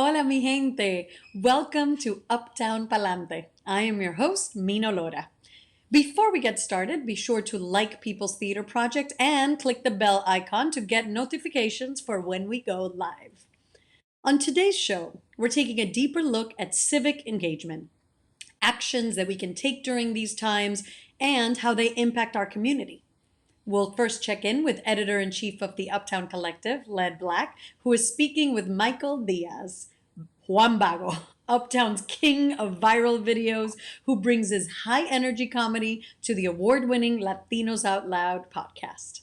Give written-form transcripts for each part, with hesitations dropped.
Hola, mi gente. Welcome to Uptown Palante. I am your host, Mino Lora. Before we get started, be sure to like People's Theater Project and click the bell icon to get notifications for when we go live. On today's show, we're taking a deeper look at civic engagement, actions that we can take during these times, and how they impact our community. We'll first check in with editor-in-chief of the Uptown Collective, Led Black, who is speaking with Michael Diaz, Juan Bago, Uptown's king of viral videos, who brings his high-energy comedy to the award-winning Latinos Out Loud podcast.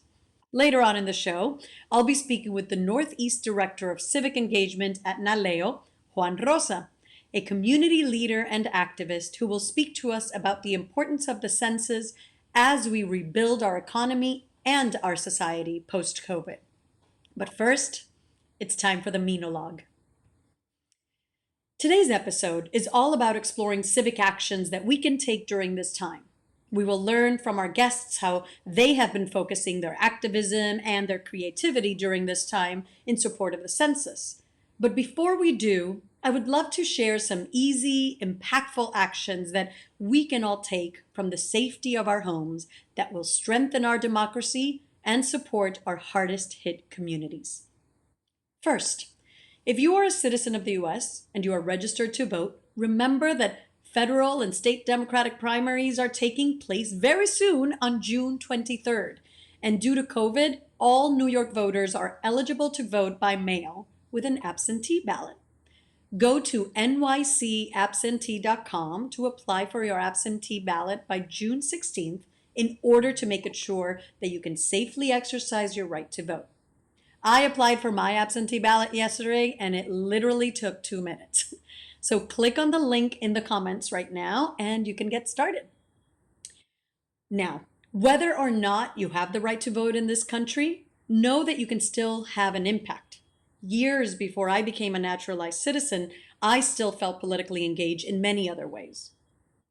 Later on in the show, I'll be speaking with the Northeast Director of Civic Engagement at Naleo, Juan Rosa, a community leader and activist who will speak to us about the importance of the census as we rebuild our economy and our society post-COVID. But first, it's time for the Minologue. Today's episode is all about exploring civic actions that we can take during this time. We will learn from our guests how they have been focusing their activism and their creativity during this time in support of the census. But before we do, I would love to share some easy, impactful actions that we can all take from the safety of our homes that will strengthen our democracy and support our hardest hit communities. First, if you are a citizen of the US and you are registered to vote, remember that federal and state Democratic primaries are taking place very soon on June 23rd. And due to COVID, all New York voters are eligible to vote by mail with an absentee ballot. Go to nycabsentee.com to apply for your absentee ballot by June 16th in order to make it sure that you can safely exercise your right to vote. I applied for my absentee ballot yesterday and it literally took 2 minutes. So click on the link in the comments right now and you can get started. Now, whether or not you have the right to vote in this country, know that you can still have an impact. Years before I became a naturalized citizen, I still felt politically engaged in many other ways.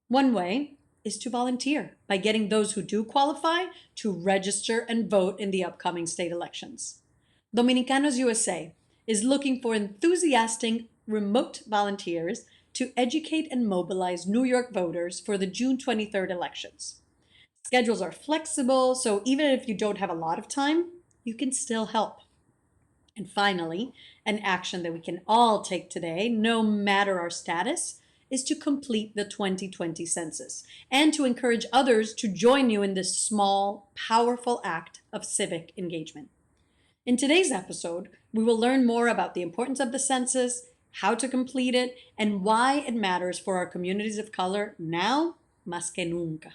One way is to volunteer by getting those who do qualify to register and vote in the upcoming state elections. Dominicanos USA is looking for enthusiastic remote volunteers to educate and mobilize New York voters for the June 23rd elections. Schedules are flexible, so even if you don't have a lot of time, you can still help. And finally, an action that we can all take today, no matter our status, is to complete the 2020 census and to encourage others to join you in this small, powerful act of civic engagement. In today's episode, we will learn more about the importance of the census, how to complete it, and why it matters for our communities of color now más que nunca.